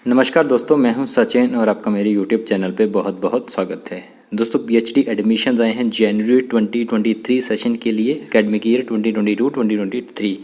नमस्कार दोस्तों, मैं हूं सचिन और आपका मेरे YouTube चैनल पे बहुत बहुत स्वागत है। दोस्तों PhD एडमिशन्स आए हैं जनवरी 2023 सेशन के लिए, एकेडमिक ईयर 2022-2023।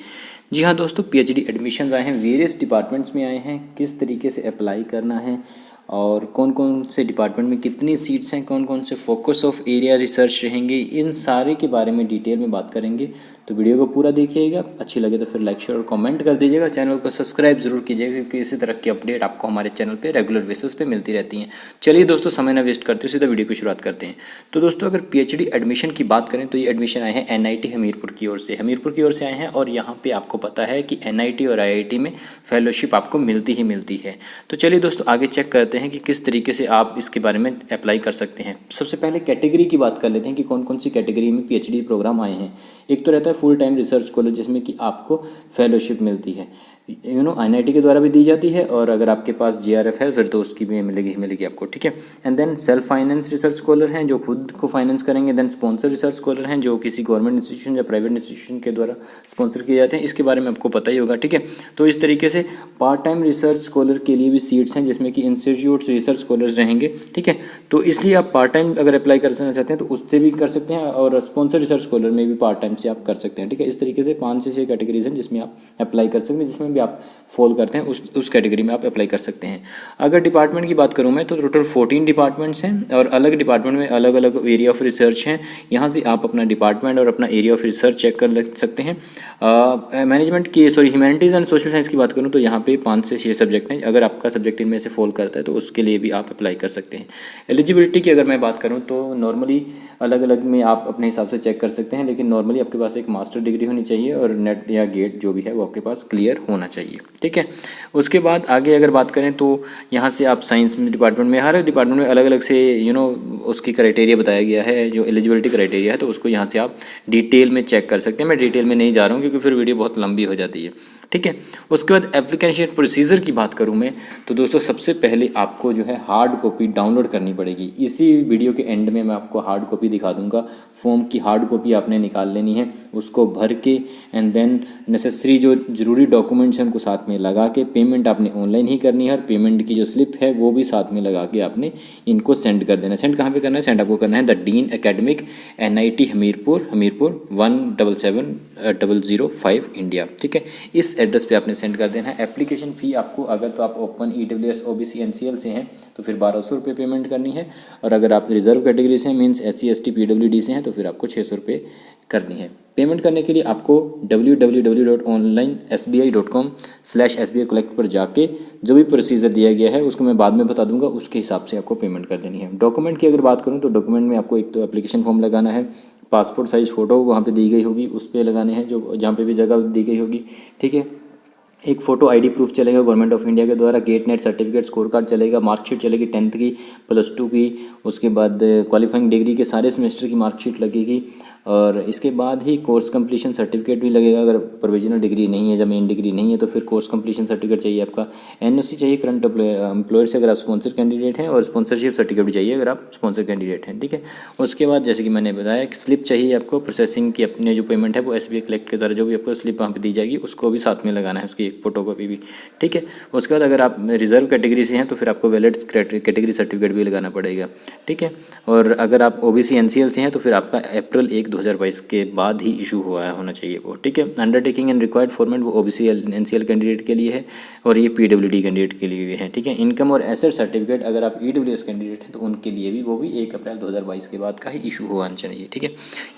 जी हाँ दोस्तों, PhD एडमिशन्स आए हैं, वेरियस डिपार्टमेंट्स में आए हैं। किस तरीके से अप्लाई करना है और कौन कौन से डिपार्टमेंट में कितनी सीट्स हैं, कौन कौन से फोकस ऑफ एरिया रिसर्च रहेंगे, इन सारे के बारे में डिटेल में बात करेंगे। तो वीडियो को पूरा देखिएगा, अच्छी लगे तो फिर लाइक शेयर और कमेंट कर दीजिएगा। चैनल को सब्सक्राइब जरूर कीजिएगा क्योंकि इसी तरह की अपडेट आपको हमारे चैनल पे रेगुलर बेसिस पे मिलती रहती हैं। चलिए दोस्तों, समय ना वेस्ट करते सीधा वीडियो की शुरुआत करते हैं। तो दोस्तों, अगर PhD एडमिशन की बात करें तो ये एडमिशन आए हैं NIT हमीरपुर की ओर से आए हैं और यहाँ पर आपको पता है कि NIT और IIT में फेलोशिप आपको मिलती ही मिलती है। तो चलिए दोस्तों, आगे चेक करते हैं कि किस तरीके से आप इसके बारे में अप्लाई कर सकते हैं। सबसे पहले कैटेगरी की बात कर लेते हैं कि कौन कौन सी कैटेगरी में PhD प्रोग्राम आए हैं। एक तो रहता है फुल टाइम रिसर्च स्कॉलर, जिसमें कि आपको फेलोशिप मिलती है, NIT के द्वारा भी दी जाती है, और अगर आपके पास JRF है फिर तो उसकी भी मिलेगी आपको, ठीक है। And then self finance research scholar हैं जो खुद को फाइनेंस करेंगे। देन स्पॉन्सर रिसर्च स्कॉलर हैं जो किसी गवर्नमेंट इंस्टीट्यूशन या प्राइवेट इंस्टीट्यूशन के द्वारा स्पॉन्सर किए जाते हैं। इसके बारे में आपको पता ही होगा, ठीक है। तो इस तरीके से पार्ट टाइम रिसर्च स्कॉलर के लिए भी सीट्स हैं जिसमें कि इंस्टीट्यूट रिसर्च स्कॉलर्स रहेंगे, ठीक है। तो इसलिए आप पार्ट टाइम अगर अप्लाई करना चाहते हैं तो उससे भी कर सकते हैं, और स्पॉन्सर रिसर्च स्कॉलर में भी पार्ट टाइम से आप कर सकते हैं, ठीक है। इस तरीके से 5 से 6 कैटेगरीज हैं जिसमें आप अप्लाई कर सकते हैं, जिसमें भी आप फॉल करते हैं उस कैटेगरी में आप अप्लाई कर सकते हैं। अगर डिपार्टमेंट की बात करूँ मैं तो टोटल 14 डिपार्टमेंट्स हैं और अलग डिपार्टमेंट में अलग अलग एरिया ऑफ रिसर्च हैं। यहाँ से आप अपना डिपार्टमेंट और अपना एरिया ऑफ रिसर्च चेक कर सकते हैं। मैनेजमेंट की ह्यूमैनिटीज़ एंड सोशल साइंस की बात करूँ तो यहाँ पे 5 से 6 सब्जेक्ट हैं। अगर आपका सब्जेक्ट इनमें से फॉल करता है तो उसके लिए भी आप अप्लाई कर सकते हैं। एलिजिबिलिटी की अगर मैं बात करूँ तो नॉर्मली अलग अलग में आप अपने हिसाब से चेक कर सकते हैं, लेकिन नॉर्मली आपके पास एक मास्टर डिग्री होनी चाहिए और नेट या गेट जो भी है वो आपके पास क्लियर होना चाहिए, ठीक है। उसके बाद आगे अगर बात करें तो यहाँ से आप साइंस में डिपार्टमेंट में, हर डिपार्टमेंट में अलग अलग से उसकी क्राइटेरिया बताया गया है, जो एलिजिबिलिटी क्राइटेरिया है, तो उसको यहाँ से आप डिटेल में चेक कर सकते हैं। मैं डिटेल में नहीं जा रहा हूँ क्योंकि फिर वीडियो बहुत लंबी हो जाती है, ठीक है। उसके बाद एप्लीकेशन प्रोसीजर की बात करूं मैं तो दोस्तों, सबसे पहले आपको जो है हार्ड कॉपी डाउनलोड करनी पड़ेगी। इसी वीडियो के एंड में मैं आपको हार्ड कॉपी दिखा दूंगा। फॉर्म की हार्ड कॉपी आपने निकाल लेनी है, उसको भर के एंड देन नेसेसरी जो ज़रूरी डॉक्यूमेंट्स हैं उनको साथ में लगा के पेमेंट आपने ऑनलाइन ही करनी है, और पेमेंट की जो स्लिप है वो भी साथ में लगा के आपने इनको सेंड कर देना है। सेंड कहाँ पे करना है? सेंड आपको करना है the dean academic NIT Hamirpur 1770005 India, ठीक है। इस एड्रेस पे आपने सेंड कर देना है। एप्लीकेशन फ़ी आपको, अगर तो आप ओपन EWS OBC NCL से हैं तो फिर 1200 रुपये पेमेंट करनी है, और अगर आप रिजर्व कैटेगरी से मीन्स SC ST PWD से हैं तो फिर आपको 600 रुपये करनी है। पेमेंट करने के लिए आपको www.onlinesbi.com/SBI कलेक्ट पर जाके जो भी प्रोसीजर दिया गया है उसको मैं बाद में बता दूंगा, उसके हिसाब से आपको पेमेंट कर देनी है। डॉक्यूमेंट की अगर बात करूँ तो डॉक्यूमेंट में आपको एक तो एप्लीकेशन फॉर्म लगाना है, पासपोर्ट साइज़ फ़ोटो वहाँ पे दी गई होगी उस पर लगाने हैं, जो जहाँ पे भी जगह दी गई होगी, ठीक है। एक फ़ोटो ID प्रूफ चलेगा गवर्नमेंट ऑफ इंडिया के द्वारा, GATE NET certificate, score card चलेगा, मार्कशीट चलेगी 10th की, +2 की, उसके बाद क्वालिफाइंग डिग्री के सारे सेमेस्टर की मार्कशीट लगेगी, और इसके बाद ही कोर्स कंप्लीशन सर्टिफिकेट भी लगेगा। अगर प्रोविजनल डिग्री नहीं है या मेन डिग्री नहीं है तो फिर कोर्स कंप्लीशन सर्टिफिकेट चाहिए आपका। NOC चाहिए करंट एम्प्लॉयर से अगर आप स्पॉन्सर कैंडिडेट हैं, और स्पॉन्सरशिप सर्टिफिकेट भी चाहिए अगर आप स्पॉन्सर कैंडिडेट हैं, ठीक है। उसके बाद जैसे कि मैंने बताया कि स्लिप चाहिए आपको प्रोसेसिंग की, अपने जो पेमेंट है वो SBI कलेक्ट के द्वारा जो भी आपको स्लिप वहाँ पर दी जाएगी उसको भी साथ में लगाना है, उसकी एक फोटोकॉपी भी, ठीक है। उसके बाद अगर आप रिजर्व कैटेगरी से हैं तो फिर आपको वैलिड कैटेगरी सर्टिफिकेट भी लगाना पड़ेगा, ठीक है। और अगर आप OBC NCL से हैं तो फिर आपका अप्रैल 1 2022 के बाद ही इशू हुआ होना चाहिए वो, ठीक है। अंडरटेकिंग एंड रिक्वायर्ड फॉर्मेट वो OBC NCL कैंडिडेट के लिए है और ये PWD कैंडिडेट के लिए भी है, ठीक है। इनकम और एसेट सर्टिफिकेट अगर आप EWS कैंडिडेट हैं तो उनके लिए भी वो भी 1 अप्रैल 2022 के बाद का ही इशू होना चाहिए, ठीक है।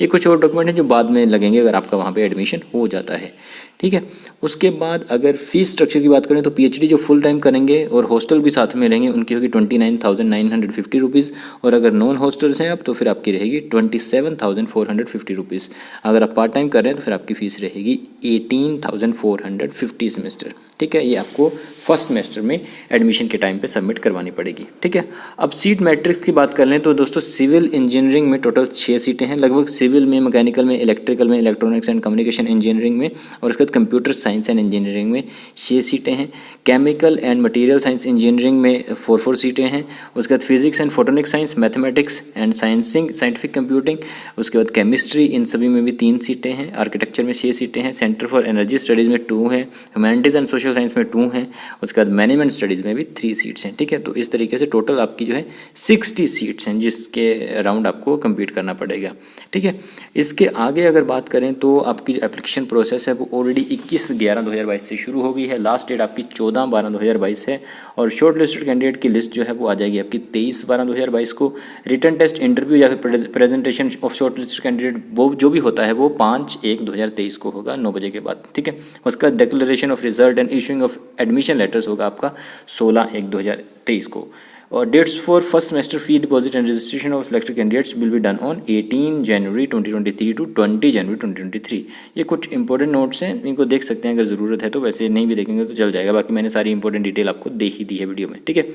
ये कुछ और डॉक्यूमेंट हैं जो बाद में लगेंगे अगर आपका वहाँ पर एडमिशन हो जाता है, ठीक है। उसके बाद अगर फीस स्ट्रक्चर की बात करें तो PhD जो फुल टाइम करेंगे और हॉस्टल भी साथ में लेंगे उनकी होगी 29,950 रुपीज़, और अगर नॉन हॉस्टल्स हैं आप तो फिर आपकी रहेगी 27,450 रुपीज़। अगर आप पार्ट टाइम कर रहे हैं तो फिर आपकी फ़ीस रहेगी 18,450 सेमेस्टर, ठीक है। ये आपको फर्स्ट सेमेस्टर में एडमिशन के टाइम पे सबमिट करवानी पड़ेगी, ठीक है। अब सीट मैट्रिक्स की बात कर लें तो दोस्तों, सिविल इंजीनियरिंग में टोटल 6 सीटें हैं लगभग, सिविल में, मैकेनिकल में, इलेक्ट्रिकल में, इलेक्ट्रॉनिक्स एंड कम्युनिकेशन इंजीनियरिंग में, और उसके बाद बाद कंप्यूटर साइंस एंड इंजीनियरिंग में 6 सीटें हैं, chemical and material science engineering में 4 सीटें हैं। उसके बाद physics and photonic science, mathematics and scientific computing, उसके बाद केमिस्ट्री, इन सभी में भी 3 सीटें हैं। आर्किटेक्चर में 6 सीटें हैं, सेंटर फॉर एनर्जी स्टडीज़ में 2 हैं, ह्यूमैनिटीज़ एंड सोशल साइंस में 2 हैं, उसके बाद मैनेजमेंट स्टडीज़ में भी 3 सीट्स हैं। ठीक है, तो इस तरीके से टोटल आपकी जो है 60 सीट्स हैं जिसके अराउंड आपको कम्पीट करना पड़ेगा। ठीक है, इसके आगे अगर बात करें तो आपकी जो एप्लीकेशन प्रोसेस है वो ऑलरेडी 21/11/2022 से शुरू हो गई है। लास्ट डेट आपकी 14/12/2022 है और शॉर्ट लिस्टेड कैंडिडेट की लिस्ट जो है वो आ जाएगी आपकी 23/12/2022 को। रिटन टेस्ट, इंटरव्यू या फिर presentation of short listed candidate वो जो भी होता है वो 5/1/2023 को होगा 9 बजे के बाद। ठीक है, उसका declaration of result and issuing of admission letters होगा आपका 16/1/2023 को। और dates for first semester fee deposit and registration of selected candidates will be done on 18 January 2023 to 20 January 2023। ये कुछ इंपॉर्टेंट नोट्स हैं, इनको देख सकते हैं अगर ज़रूरत है तो, वैसे नहीं भी देखेंगे तो चल जाएगा, बाकी मैंने सारी इंपॉर्टेंट डिटेल आपको दे ही दी है वीडियो में। ठीक है,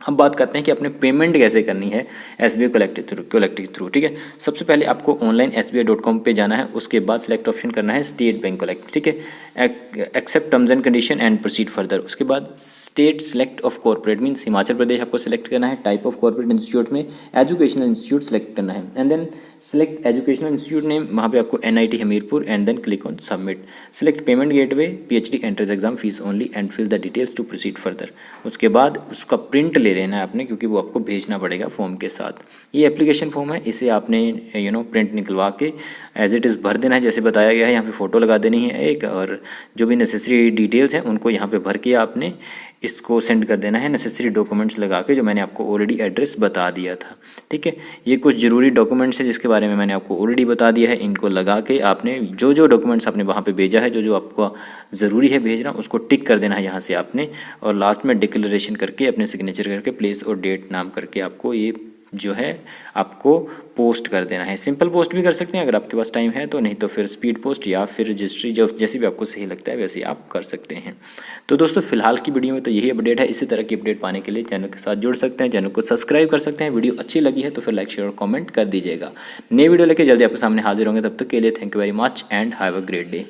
अब बात करते हैं कि अपने पेमेंट कैसे करनी है SBI कलेक्ट के थ्रू। ठीक है, सबसे पहले आपको ऑनलाइन sbi.com पे जाना है, उसके बाद सिलेक्ट ऑप्शन करना है स्टेट बैंक कलेक्ट। ठीक है, accept terms and condition and proceed further. उसके बाद state select of corporate means Himachal Pradesh आपको सेलेक्ट करना है। टाइप ऑफ कॉर्पोरेट इंस्टीट्यूट में एजुकेशनल इंस्टीट्यूट सेलेक्ट करना है and then select educational institute name, वहाँ पे आपको NIT Hamirpur and then click on submit. Select payment gateway, PhD entrance exam fees only and fill the details to proceed further. उसके बाद उसका print ले लेना है आपने, क्योंकि वो आपको भेजना पड़ेगा फॉर्म के साथ। ये एप्लीकेशन फॉर्म है, इसे आपने प्रिंट निकलवा के एज इट इज़ भर देना है जैसे बताया गया है। यहाँ पे फ़ोटो लगा देनी है एक, और जो भी नेसेसरी डिटेल्स हैं उनको यहाँ पे भर के आपने इसको सेंड कर देना है, नेसेसरी डॉक्यूमेंट्स लगा के, जो मैंने आपको ऑलरेडी एड्रेस बता दिया था। ठीक है, ये कुछ ज़रूरी डॉक्यूमेंट्स हैं जिसके बारे में मैंने आपको ऑलरेडी बता दिया है। इनको लगा के आपने जो डॉक्यूमेंट्स आपने वहाँ पे भेजा है, जो आपको ज़रूरी है भेजना, उसको टिक कर देना है यहाँ से आपने, और लास्ट में डिक्लेरेशन करके अपने सिग्नेचर करके प्लेस और डेट नाम करके आपको ये जो है आपको पोस्ट कर देना है। सिंपल पोस्ट भी कर सकते हैं अगर आपके पास टाइम है तो, नहीं तो फिर स्पीड पोस्ट या फिर रजिस्ट्री, जो जैसी भी आपको सही लगता है वैसे आप कर सकते हैं। तो दोस्तों फिलहाल की वीडियो में तो यही अपडेट है। इसी तरह की अपडेट पाने के लिए चैनल के साथ जुड़ सकते हैं, चैनल को सब्सक्राइब कर सकते हैं। वीडियो अच्छी लगी है तो फिर लाइक, शेयर और कमेंट कर दीजिएगा। नई वीडियो लेके जल्दी आपके सामने हाजिर होंगे, तब तक के लिए thank you very much and have a great day.